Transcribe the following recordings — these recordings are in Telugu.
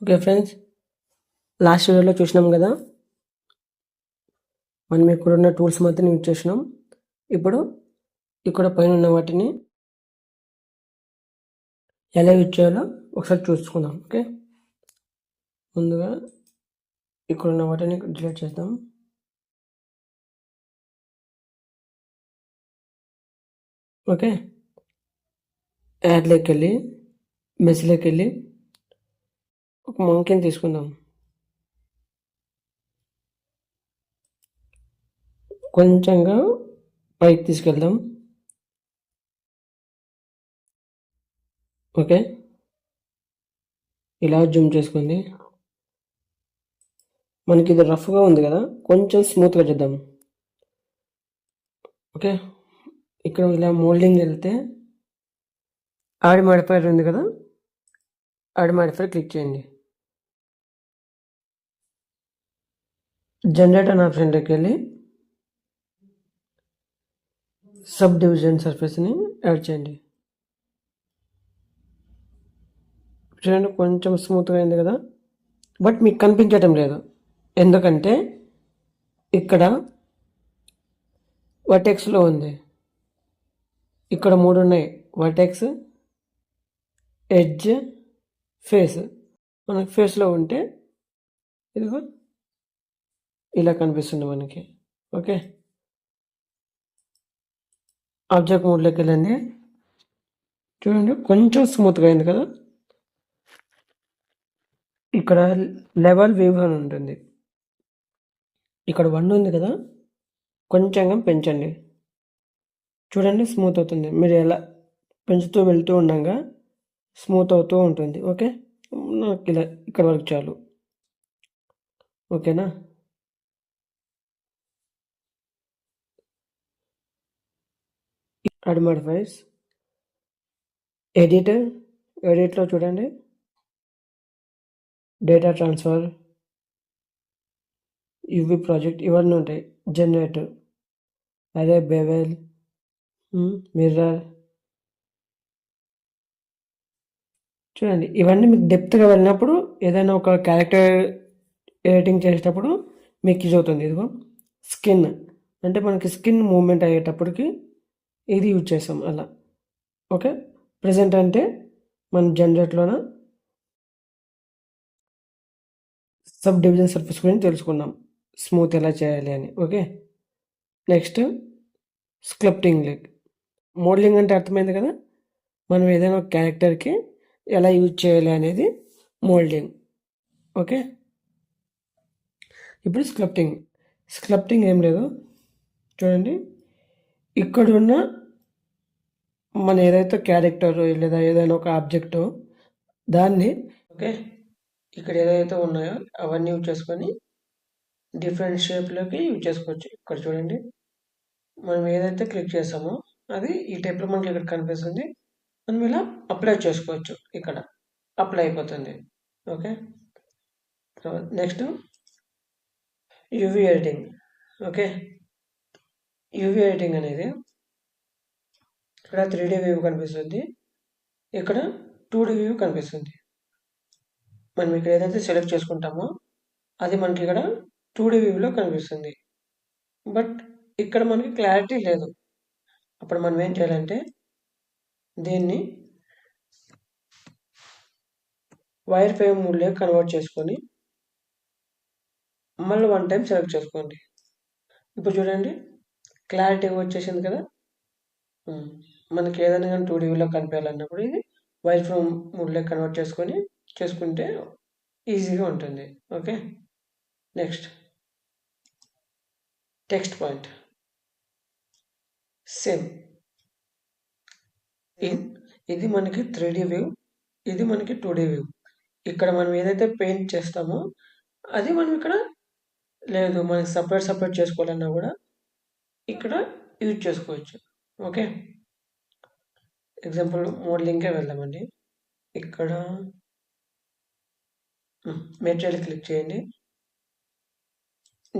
ఓకే ఫ్రెండ్స్, లాస్ట్ వీడియోలో చూసినాం కదా, మనం ఇక్కడున్న టూల్స్ మాత్రం యూజ్ చేసినాం. ఇప్పుడు ఇక్కడ పైన ఉన్న వాటిని ఎలా యూజ్ చేయాలో ఒకసారి చూసుకుందాం. ఓకే, ముందుగా ఇక్కడున్న వాటిని డిలీట్ చేద్దాం. ఓకే, యాడ్లోకి వెళ్ళి మెస్లోకి వెళ్ళి ఒక మంకీని తీసుకుందాం. కొంచెంగా పైకి తీసుకెళ్దాం. ఓకే, ఇలా జూమ్ చేసుకోండి. మనకి ఇది రఫ్గా ఉంది కదా, కొంచెం స్మూత్గా చేద్దాం. ఓకే, ఇక్కడ ఇలా మోల్డింగ్ వెళ్తే యాడ్ మాడిఫైర్ ఉంది కదా, యాడ్ మాడిఫైర్ క్లిక్ చేయండి. జనరేటర్ ఆప్షన్లోకి వెళ్ళి సబ్ డివిజన్ సర్ఫేస్ని యాడ్ చేయండి. చూడండి, కొంచెం స్మూత్గా అయింది కదా, బట్ మీకు కనిపించటం లేదు. ఎందుకంటే ఇక్కడ వర్టెక్స్లో ఉంది. ఇక్కడ 3 ఉన్నాయి: వర్టెక్స్, ఎడ్జ్, ఫేస్. మనకి ఫేస్లో ఉంటే ఇదిగో ఇలా కనిపిస్తుంది మనకి. ఓకే, ఆబ్జెక్ట్ మోడ్లోకి వెళ్ళండి. చూడండి, కొంచెం స్మూత్గా అయింది కదా. ఇక్కడ లెవెల్ వేవ్ అని ఉంటుంది. ఇక్కడ 1 ఉంది కదా, కొంచెంగా పెంచండి. చూడండి, స్మూత్ అవుతుంది. మీరు ఎలా పెంచుతూ వెళ్తూ ఉండగా స్మూత్ అవుతూ ఉంటుంది. ఓకే, నాకు ఇలా ఇక్కడ వరకు చాలు. ఓకేనా, యాడ్ మాడిఫైర్స్, ఎడిట్లో చూడండి, డేటా ట్రాన్స్ఫర్, యూవీ ప్రాజెక్ట్ ఇవన్నీ ఉంటాయి. జనరేటర్, అదే బెవెల్, మిర్రర్. చూడండి, ఇవన్నీ మీకు డెప్త్గా వెళ్ళినప్పుడు ఏదైనా ఒక క్యారెక్టర్ ఎడిటింగ్ చేసేటప్పుడు మీకు యూజ్ అవుతుంది. ఇదిగో స్కిన్ అంటే మనకి స్కిన్ మూవ్మెంట్ అయ్యేటప్పటికి ఇది యూజ్ చేస్తాం అలా. ఓకే, ప్రజెంట్ అంటే మన జనరేట్లోన సబ్ డివిజన్ సర్ఫేస్ గురించి తెలుసుకున్నాం, స్మూత్ ఎలా చేయాలి అని. Okay, next sculpting leg. Modeling అంటే అర్థమైంది కదా, మనం ఏదైనా ఒక క్యారెక్టర్కి ఎలా యూజ్ చేయాలి అనేది మోల్డింగ్. ఓకే, ఇప్పుడు స్క్లప్టింగ్ ఏం లేదు. చూడండి, ఇక్కడున్న మన ఏదైతే క్యారెక్టర్ లేదా ఏదైనా ఒక ఆబ్జెక్టు దాన్ని, ఓకే, ఇక్కడ ఏదైతే ఉన్నాయో అవన్నీ యూజ్ చేసుకొని డిఫరెంట్ షేప్లోకి యూజ్ చేసుకోవచ్చు. ఇక్కడ చూడండి, మనం ఏదైతే క్లిక్ చేస్తామో అది ఈ టైప్లో మనకి ఇక్కడ కనిపిస్తుంది. మనం ఇలా అప్లై చేసుకోవచ్చు. ఇక్కడ అప్లై అయిపోతుంది. Okay, next UV editing. Okay, UV editing అనేది ఇక్కడ 3D వ్యూ కనిపిస్తుంది, ఇక్కడ 2D వ్యూ కనిపిస్తుంది. మనం ఇక్కడ ఏదైతే సెలెక్ట్ చేసుకుంటామో అది మనకి ఇక్కడ 2D వ్యూలో కనిపిస్తుంది. బట్ ఇక్కడ మనకి క్లారిటీ లేదు. అప్పుడు మనం ఏం చేయాలంటే దీన్ని వైర్ ఫ్రేమ్ మోడ్లో కన్వర్ట్ చేసుకొని మళ్ళీ 1 టైం సెలెక్ట్ చేసుకోండి. ఇప్పుడు చూడండి, క్లారిటీ వచ్చేసింది కదా. మనకి ఏదైనా కానీ 2D వ్యూలో కనిపించాలన్నప్పుడు ఇది వైర్ ఫ్రేమ్ మోడ్లో కన్వర్ట్ చేసుకుంటే ఈజీగా ఉంటుంది. Okay, next text point. Same ఇది మనకి 3D వ్యూ, ఇది మనకి 2D వ్యూ. ఇక్కడ మనం ఏదైతే పెయింట్ చేస్తామో అది మనం ఇక్కడ లేదు, మనకి సపరేట్ చేసుకోవాలన్నా కూడా ఇక్కడ యూజ్ చేసుకోవచ్చు. ఓకే, ఎగ్జాంపుల్ మోడలింగ్కే వెళ్దామండి. ఇక్కడ మెటీరియల్ క్లిక్ చేయండి,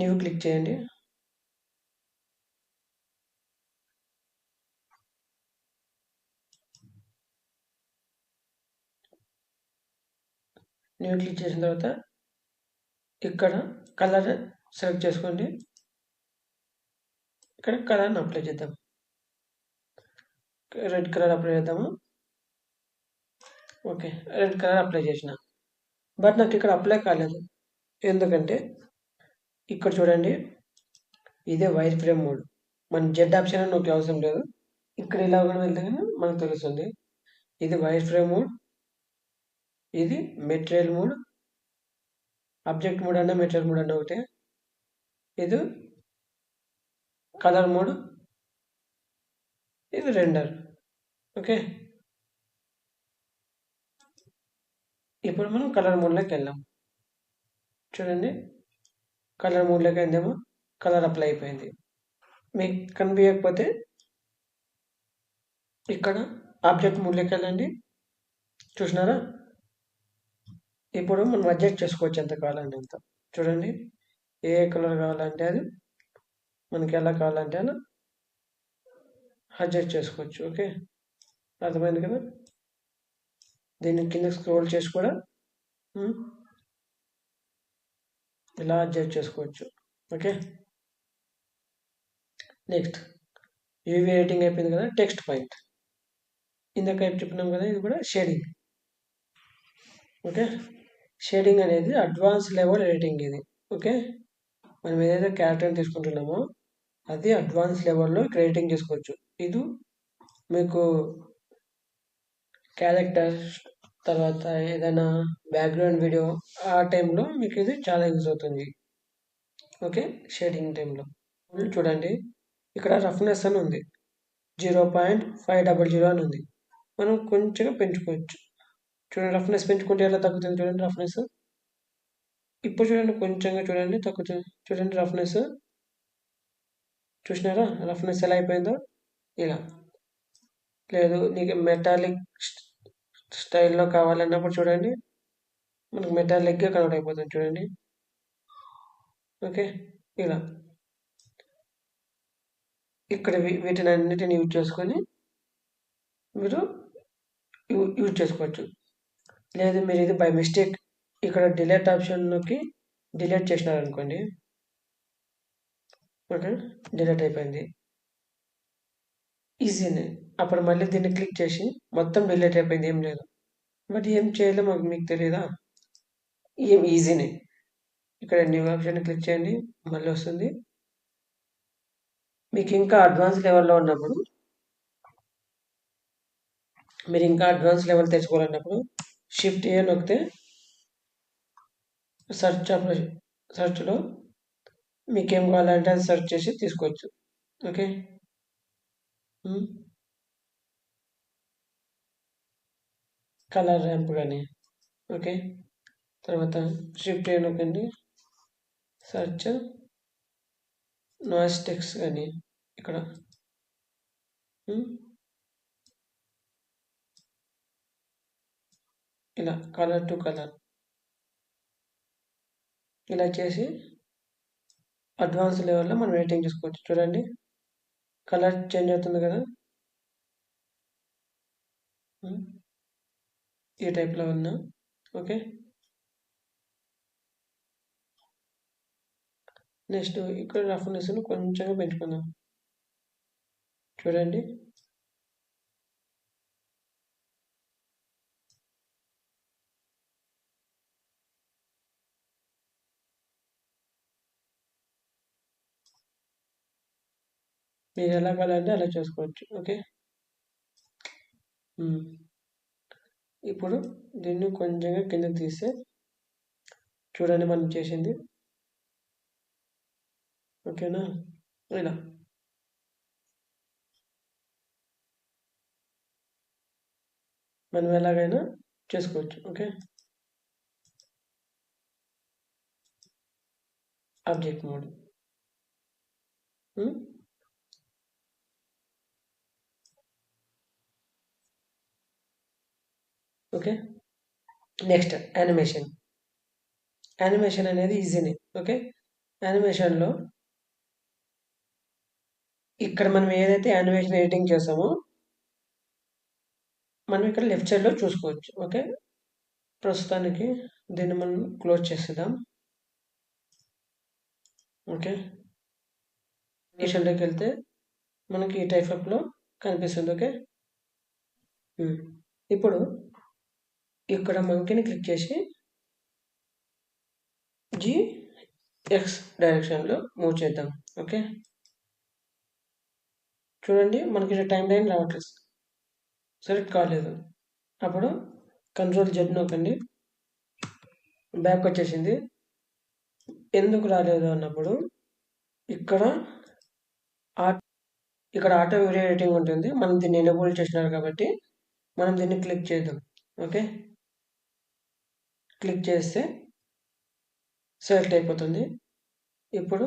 న్యూ క్లిక్ చేయండి. న్యూ క్లిక్ చేసిన తర్వాత ఇక్కడ కలర్ సెలెక్ట్ చేసుకోండి. ఇక్కడ కలర్ని అప్లై చేద్దాం. రెడ్ కలర్ అప్లై చేద్దాము. ఓకే, రెడ్ కలర్ అప్లై చేసిన. బట్ నాకు ఇక్కడ అప్లై కాలేదు. ఎందుకంటే ఇక్కడ చూడండి, ఇదే వైర్ ఫ్రేమ్ మోడ్. మన జెడ్ ఆప్షన్ అని నొక్కే అవసరం లేదు. ఇక్కడ ఇలా కూడా వెళ్తే కానీ మనకు తెలుస్తుంది. ఇది వైర్ ఫ్రేమ్ మోడ్, ఇది మెటీరియల్ మోడ్. ఆబ్జెక్ట్ మోడ్ అన్న మెటీరియల్ మోడ్ అన్న ఒకటే. ఇది కలర్ మోడ్, ఇది రెండర్. ఓకే, ఇప్పుడు మనం కలర్ మోడ్లోకి వెళ్దాం. చూడండి, కలర్ మోడ్లోకి వెళ్దాము. కలర్ అప్లై అయిపోయింది. మీకు కనిపించకపోతే ఇక్కడ ఆబ్జెక్ట్ మోడ్లోకి వెళ్ళండి. చూసినారా? ఇప్పుడు మనం అడ్జస్ట్ చేసుకోవచ్చు ఎంత కావాలంటే అంత. చూడండి, ఏ కలర్ కావాలంటే అది, మనకి ఎలా కావాలంటే అలా అడ్జస్ట్ చేసుకోవచ్చు. ఓకే, అర్థమైంది కదా? దీన్ని కింద స్క్రోల్ చేసి కూడా ఇలా అడ్జస్ట్ చేసుకోవచ్చు. ఓకే, నెక్స్ట్ యూవీ ఎడిటింగ్ అయిపోయింది కదా. టెక్స్ట్ పాయింట్ ఇందాక చెప్పినాం కదా, ఇది కూడా షేడింగ్. ఓకే, షేడింగ్ అనేది అడ్వాన్స్ లెవెల్ ఎడిటింగ్ ఇది. ఓకే, మనం ఏదైతే క్యారెక్టర్ని తీసుకుంటున్నామో అది అడ్వాన్స్ లెవెల్లో ఎడిటింగ్ చేసుకోవచ్చు. ఇది మీకు క్యారెక్టర్ తర్వాత ఏదైనా బ్యాక్గ్రౌండ్ వీడియో ఆ టైంలో మీకు ఇది చాలా యూజ్ అవుతుంది. ఓకే, షేడింగ్ టైంలో చూడండి, ఇక్కడ రఫ్నెస్ అని ఉంది, 0.500 అని ఉంది. మనం కొంచెం పెంచుకోవచ్చు. చూడండి, రఫ్నెస్ పెంచుకుంటే ఎలా తగ్గుతుంది చూడండి. రఫ్నెస్ ఇప్పుడు చూడండి, కొంచెంగా చూడండి తగ్గుతుంది. చూడండి రఫ్నెస్, చూసినారా రఫ్నెస్ ఎలా అయిపోయిందో? ఇలా. లేదు నీకు మెటాలిక్ స్టైల్లో కావాలన్నప్పుడు చూడండి, మనకు మెటాలిక్గా కన్వర్ట్ అయిపోతుంది. చూడండి, ఓకే, ఇలా. ఇక్కడ వీటిని అన్నిటిని యూజ్ చేసుకొని మీరు యూజ్ చేసుకోవచ్చు. లేదు మీరు ఇది బై మిస్టేక్ ఇక్కడ డిలీట్ ఆప్షన్లోకి డిలీట్ చేసినారనుకోండి. ఓకే, డిలీట్ అయిపోయింది, ఈజీనే. అప్పుడు మళ్ళీ దీన్ని క్లిక్ చేసి మొత్తం డిలీట్ అయిపోయింది, ఏం లేదు. బట్ ఏం చేయాలో మీకు తెలియదా? ఏం ఈజీనే. ఇక్కడ న్యూ ఆప్షన్ క్లిక్ చేయండి, మళ్ళీ వస్తుంది. మీకు ఇంకా అడ్వాన్స్ లెవెల్లో ఉన్నప్పుడు, మీరు ఇంకా అడ్వాన్స్ లెవెల్ తెచ్చుకోవాలన్నప్పుడు షిఫ్ట్ ఏ నొక్కితే సర్చ్లో మీకేం కావాలంటే అది సెర్చ్ చేసి తీసుకోవచ్చు. ఓకే, కలర్ ర్యాంప్ కానీ. ఓకే, తర్వాత షిఫ్ట్ ఏ నొక్కండి, సెర్చ్ నాయిస్ టెక్స్ట్ కానీ. ఇక్కడ ఇలా కలర్ టు కలర్ ఇలా చేసి అడ్వాన్స్ లెవెల్లో మనం ఎడిటింగ్ చేసుకోవచ్చు. చూడండి, కలర్ చేంజ్ అవుతుంది కదా, ఈ టైప్లో ఉన్నా. ఓకే, నెక్స్ట్ ఇక్కడ రఫ్నెస్ను కొంచెంగా పెంచుకుందాం. చూడండి, మీరు ఎలా కావాలంటే అలా చేసుకోవచ్చు. ఓకే, ఇప్పుడు దీన్ని కొంచెంగా కిందకి తీస్తే చూడండి మనం చేసింది. ఓకేనా? ఇలా మనం ఎలాగైనా చేసుకోవచ్చు. Okay, object mode. Okay, next animation. Animation అనేది ఈజీనే. ఓకే, యానిమేషన్లో ఇక్కడ మనం ఏదైతే యానిమేషన్ ఎడిటింగ్ చేస్తామో మనం ఇక్కడ లెఫ్ట్ సైడ్లో చూసుకోవచ్చు. ఓకే, ప్రస్తుతానికి దీన్ని మనం క్లోజ్ చేసేద్దాం. ఓకే, కిచెన్లోకి వెళ్తే మనకి ఈ టైప్ ఆఫ్లో కనిపిస్తుంది. ఓకే, ఇప్పుడు ఇక్కడ మంకీని క్లిక్ చేసి GX డైరెక్షన్లో మూవ్ చేద్దాం. ఓకే, చూడండి మనకి టైం లైన్ రావట్లేదు, సెలెక్ట్ కాలేదు. అప్పుడు Ctrl+Z నొక్కండి, బ్యాక్ వచ్చేసింది. ఎందుకు రాలేదు అన్నప్పుడు ఇక్కడ ఆటో వీడియో ఎడిటింగ్ ఉంటుంది. మనం దీన్ని ఎనేబుల్ చేసినారు కాబట్టి మనం దీన్ని క్లిక్ చేద్దాం. ఓకే, క్లిక్ చేస్తే సెలెక్ట్ అయిపోతుంది. ఇప్పుడు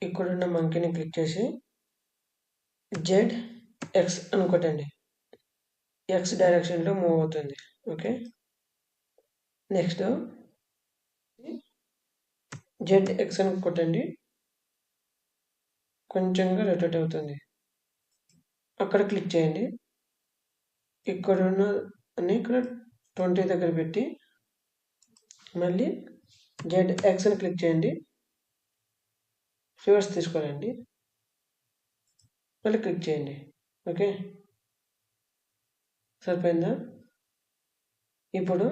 ఇక్కడున్న మంకీని క్లిక్ చేసి ZX అని కొట్టండి, X డైరెక్షన్లో మూవ్ అవుతుంది. ఓకే, నెక్స్ట్ ZX అని కొట్టండి, కొంచెంగా రొటేట్ అవుతుంది. అక్కడ క్లిక్ చేయండి, ఇక్కడ ఇక్కడ 20 దగ్గర పెట్టి మళ్ళీ ZX అని క్లిక్ చేయండి, రివర్స్ తీసుకోరండి, మళ్ళీ క్లిక్ చేయండి. ఓకే, సరిపోయిందా? ఇప్పుడు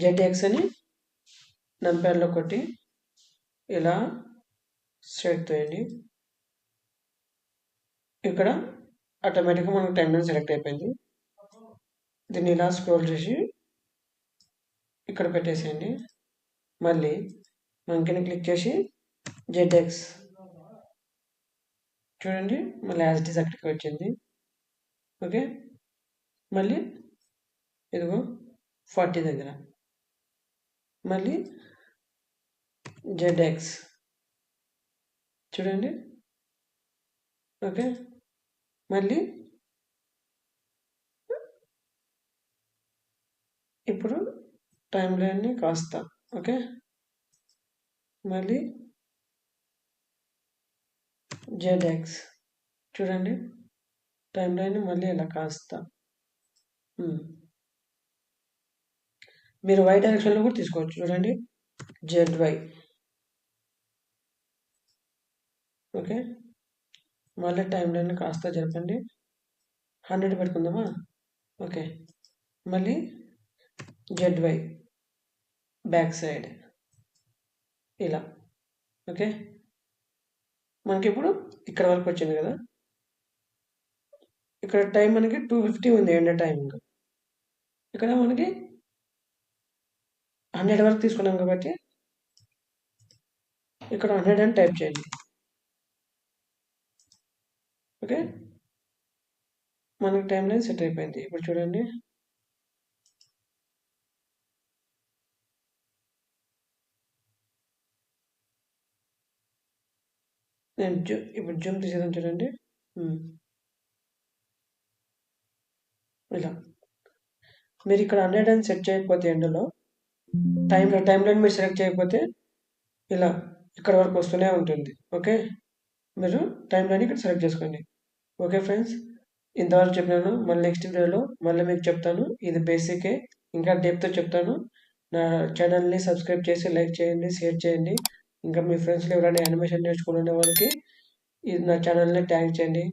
ZX అని నంబర్లో కొట్టి ఇలా సెట్ చేయండి. ఇక్కడ ఆటోమేటిక్గా మనకు టైం లైన్ సెలెక్ట్ అయిపోయింది. దీన్ని ఇలా స్క్రోల్ చేసి ఇక్కడ పెట్టేసేయండి. మళ్ళీ మంకీని క్లిక్ చేసి ZX చూడండి, మళ్ళీ యాజ్ ఇట్ ఈస్ అక్కడికి వచ్చింది. ఓకే, మళ్ళీ ఇదిగో 40 దగ్గర మళ్ళీ ZX చూడండి. ఓకే, మళ్ళీ ఇప్పుడు టైం లైన్ని కాస్త ఓకే, మళ్ళీ ZX చూడండి, టైం లైన్ మళ్ళీ ఇలా కాస్త మీరు Y డైరెక్షన్లో కూడా తీసుకోవచ్చు. చూడండి, ZY. ఓకే, మళ్ళీ టైం లైన్ కాస్త జరపండి, 100 పెట్టుకుందామా? ఓకే, మళ్ళీ ZY బ్యాక్ సైడ్ ఇలా. ఓకే, మనకి ఇప్పుడు ఇక్కడ వరకు వచ్చింది కదా. ఇక్కడ టైం మనకి 250 ఉంది ఎండ్ టైమింగ్. ఇక్కడ మనకి 100 వరకు తీసుకున్నాం కాబట్టి ఇక్కడ 100 అని టైప్ చేయండి. ఓకే, మనకి టైం లైన్ సెట్ అయిపోయింది. ఇప్పుడు చూడండి, నేను ఇప్పుడు జూమ్ తీసేదాం. చూడండి, ఇలా మీరు ఇక్కడ 100 అని సెట్ చేయకపోతే ఎండ్లో టైం లైన్ మీరు సెలెక్ట్ చేయకపోతే ఇలా ఇక్కడ వరకు వస్తూనే ఉంటుంది. ఓకే, మీరు టైం లైన్ ఇక్కడ సెలెక్ట్ చేసుకోండి. ఓకే ఫ్రెండ్స్, ఇంతవరకు చెప్పినాను. మళ్ళీ నెక్స్ట్ వీడియోలో మళ్ళీ మీకు చెప్తాను. ఇది బేసికే, ఇంకా డెప్త్తో చెప్తాను. నా ఛానల్ని సబ్స్క్రైబ్ చేసి లైక్ చేయండి, షేర్ చేయండి. ఇంకా మీ ఫ్రెండ్స్లో ఎవరైనా యానిమేషన్ నేర్చుకునే వాళ్ళకి ఇది నా ఛానల్ని ట్యాగ్ చేయండి.